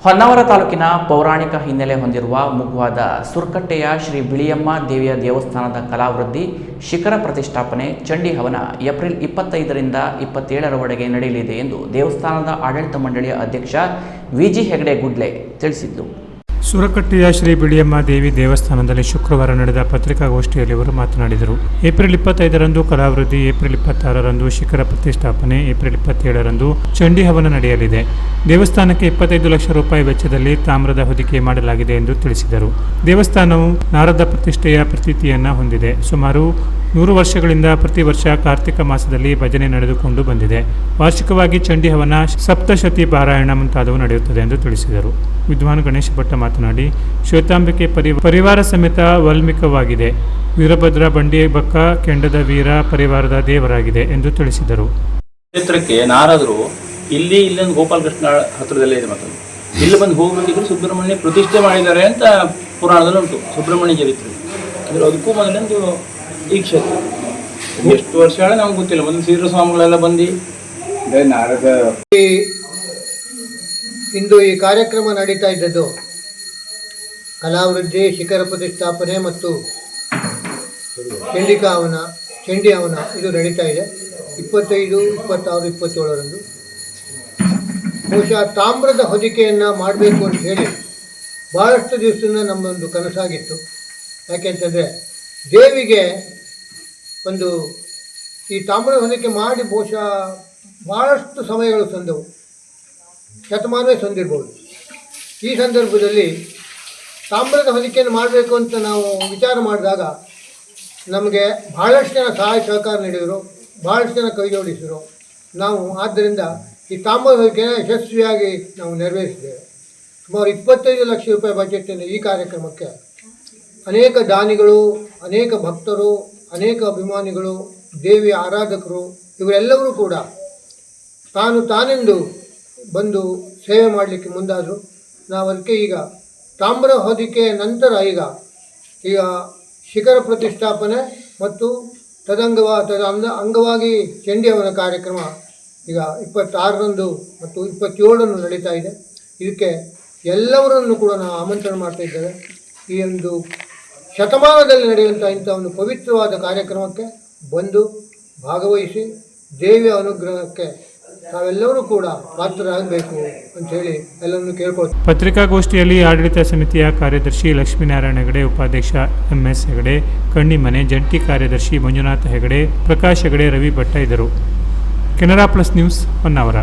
ಹೊನ್ನಾವರ ತಾಲೂಕಿನ ಪೌರಾಣಿಕ ಹಿನ್ನೆಲೆ ಹೊಂದಿರುವ ಮುಗುವಾದ ಸುರ್ಕಟ್ಟೆಯ ಶ್ರೀ ಬಿಳಿಯಮ್ಮ ದೇವಿಯ ದೇವಸ್ಥಾನದ ಕಲಾವೃದ್ಧಿ ಶಿಖರ ಪ್ರತಿಷ್ಠಾಪನೆ ಚಂಡಿ ಹವನ ಏಪ್ರಿಲ್ 25ರಿಂದ 27ರವರೆಗೆ ನಡೆಯಲಿದೆ ಎಂದು ದೇವಸ್ಥಾನದ ಆಡಳಿತ ಮಂಡಳಿಯ ಅಧ್ಯಕ್ಷ ವಿಜಿ ಹೆಗಡೆ ಗುಡ್ಲೆ ತಿಳಿಸಿದರು. ಸುರಕಟ್ಟೆಯ ಶ್ರೀ ಬಿಳಿಯಮ್ಮ ದೇವಿ ದೇವಸ್ಥಾನದಲ್ಲಿ ಶುಕ್ರವಾರ ನಡೆದ ಪತ್ರಿಕಾಗೋಷ್ಠಿಯಲ್ಲಿ ಅವರು ಮಾತನಾಡಿದರು. ಏಪ್ರಿಲ್ 25ರಂದು ಕಲಾವೃದ್ಧಿ, ಏಪ್ರಿಲ್ 26ರಂದು ಶಿಖರ ಪ್ರತಿಷ್ಠಾಪನೆ, ಏಪ್ರಿಲ್ 27ರಂದು ಚಂಡಿ ಹವನ ನಡೆಯಲಿದೆ. ದೇವಸ್ಥಾನಕ್ಕೆ 25 ಲಕ್ಷ ರೂಪಾಯಿ ವೆಚ್ಚದಲ್ಲಿ ತಾಮ್ರದ ಹೊದಿಕೆ ಮಾಡಲಾಗಿದೆ ಎಂದು ತಿಳಿಸಿದರು. ದೇವಸ್ಥಾನವು ನಾರದ ಪ್ರತಿಷ್ಠೆಯ ಪ್ರತೀತಿಯನ್ನು ಹೊಂದಿದೆ. ಸುಮಾರು 100 ವರ್ಷಗಳಿಂದ ಪ್ರತಿ ವರ್ಷ ಕಾರ್ತಿಕ ಮಾಸದಲ್ಲಿ ಭಜನೆ ನಡೆದುಕೊಂಡು ಬಂದಿದೆ. ವಾರ್ಷಿಕವಾಗಿ ಚಂಡಿ ಹವನ, ಸಪ್ತಶತಿ ಪಾರಾಯಣ ಮುಂತಾದವು ನಡೆಯುತ್ತದೆ ಎಂದು ತಿಳಿಸಿದರು. ವಿದ್ವಾನ್ ಗಣೇಶ್ ಭಟ್ಟ ಮಾತನಾಡಿ, ಶ್ವೇತಾಂಬಿಕೆ ಪರಿವಾರ ಸಮೇತ ವಾಲ್ಮೀಕವಾಗಿದೆ. ವೀರಭದ್ರ ಬಂಡಿ ಬಕ್ಕ ಕೆಂಡದ ವೀರ ಪರಿವಾರದ ದೇವರಾಗಿದೆ ಎಂದು ತಿಳಿಸಿದರು. ಕ್ಷೇತ್ರಕ್ಕೆ ನಾರದರು ಇಲ್ಲೊಂದು ಗೋಪಾಲಕೃಷ್ಣ ಹತ್ರದಲ್ಲೇ ಇದೆ. ಮತ್ತು ಇಲ್ಲಿ ಬಂದು ಹೋಗಬೇಕಿದ್ರೆ ಸುಬ್ರಹ್ಮಣ್ಯ ಪ್ರತಿಷ್ಠೆ ಮಾಡಿದ್ದಾರೆ ಅಂತ ಪುರಾಣದಲ್ಲಿ ಉಂಟು. ಸುಬ್ರಹ್ಮಣ್ಯ ಚರಿತ್ರೆ ಅಂದರೆ ಅದಕ್ಕೂ ಮೊದಲೊಂದು ಈ ಕ್ಷೇತ್ರ ಎಷ್ಟು ವರ್ಷ ಹೇಳ ನಮ್ಗೆ ಗೊತ್ತಿಲ್ಲ. ಮೊದಲು ಶ್ರೀರ ಸ್ವಾಮಿಗಳೆಲ್ಲ ಬಂದು ನಾರದ ಇಂದು ಈ ಕಾರ್ಯಕ್ರಮ ನಡೀತಾ ಇದ್ದದ್ದು ಕಲಾವೃದ್ಧಿ, ಶಿಖರ ಪ್ರತಿಷ್ಠಾಪನೆ ಮತ್ತು ಚಂಡಿ ಹವನ ಇದು ನಡೀತಾ ಇದೆ. 25, 26, 27ರಂದು ಬಹುಶಃ ತಾಮ್ರದ ಹೊದಿಕೆಯನ್ನು ಮಾಡಬೇಕು ಅಂತ ಹೇಳಿ ಭಾಳಷ್ಟು ದಿವಸದಿಂದ ನಮ್ಮೊಂದು ಕನಸಾಗಿತ್ತು. ಯಾಕೆಂತಂದರೆ ದೇವಿಗೆ ಒಂದು ಈ ತಾಮ್ರದ ಹೊದಿಕೆ ಮಾಡಿ ಬಹುಶಃ ಭಾಳಷ್ಟು ಸಮಯಗಳು ಸಂದವು, ಶತಮಾನವೇ ಸಂದಿರ್ಬೋದು. ಈ ಸಂದರ್ಭದಲ್ಲಿ ತಾಮ್ರದ ಹೊದಿಕೆಯನ್ನು ಮಾಡಬೇಕು ಅಂತ ನಾವು ವಿಚಾರ ಮಾಡಿದಾಗ ನಮಗೆ ಭಾಳಷ್ಟು ಜನ ಸಹಾಯ ಸಹಕಾರ ನೀಡಿದರು, ಭಾಳಷ್ಟು ಜನ ಕೈ ಜೋಡಿಸಿದರು. ನಾವು ಆದ್ದರಿಂದ ಈ ತಾಮ್ರದ ಹೊದಿಕೆಯನ್ನು ಯಶಸ್ವಿಯಾಗಿ ನಾವು ನೆರವೇರಿಸಿದ್ದೇವೆ. ಸುಮಾರು 25 ಲಕ್ಷ ರೂಪಾಯಿ ಬಜೆಟಿನ ಈ ಕಾರ್ಯಕ್ರಮಕ್ಕೆ ಅನೇಕ ದಾನಿಗಳು, ಅನೇಕ ಭಕ್ತರು, ಅನೇಕ ಅಭಿಮಾನಿಗಳು, ದೇವಿಯ ಆರಾಧಕರು ಇವರೆಲ್ಲರೂ ಕೂಡ ತಾನೆಂದು ಬಂದು ಸೇವೆ ಮಾಡಲಿಕ್ಕೆ ಮುಂದಾದರು. ನಾವು ಅದಕ್ಕೆ ಈಗ ತಾಮ್ರ ಹೊದಿಕೆ ನಂತರ ಈಗ ಶಿಖರ ಪ್ರತಿಷ್ಠಾಪನೆ ಮತ್ತು ಅಂಗವಾಗಿ ಚಂಡಿ ಹವನ ಕಾರ್ಯಕ್ರಮ ಈಗ 26ರಂದು ಮತ್ತು 27ರಂದು ನಡೀತಾ ಇದೆ. ಇದಕ್ಕೆ ಎಲ್ಲವರನ್ನು ಕೂಡ ನಾವು ಆಮಂತ್ರಣ ಮಾಡ್ತಾ ಇದ್ದೇವೆ. ಈ ಒಂದು ಶತಮಾನದಲ್ಲಿ ನಡೆಯುವಂಥ ಇಂಥ ಒಂದು ಪವಿತ್ರವಾದ ಕಾರ್ಯಕ್ರಮಕ್ಕೆ ಬಂದು ಭಾಗವಹಿಸಿ ದೇವಿಯ ಅನುಗ್ರಹಕ್ಕೆ ನಾವೆಲ್ಲರೂ ಕೂಡ ಪಾತ್ರರಾಗಬೇಕು ಅಂತ ಹೇಳಿ ಎಲ್ಲರನ್ನು ಕೇಳ್ಕೊಳ್ತೀವಿ. ಪತ್ರಿಕಾಗೋಷ್ಠಿಯಲ್ಲಿ ಆಡಳಿತ ಸಮಿತಿಯ ಕಾರ್ಯದರ್ಶಿ ಲಕ್ಷ್ಮೀನಾರಾಯಣ ಹೆಗಡೆ, ಉಪಾಧ್ಯಕ್ಷ MS ಹೆಗಡೆ, ಕಣ್ಣಿಮನೆ, ಜಂಟಿ ಕಾರ್ಯದರ್ಶಿ ಮಂಜುನಾಥ ಹೆಗಡೆ, ಪ್ರಕಾಶ್ ಹೆಗಡೆ, ರವಿ ಭಟ್ಟ ಇದ್ದರು. Canara plus news, Honnavar.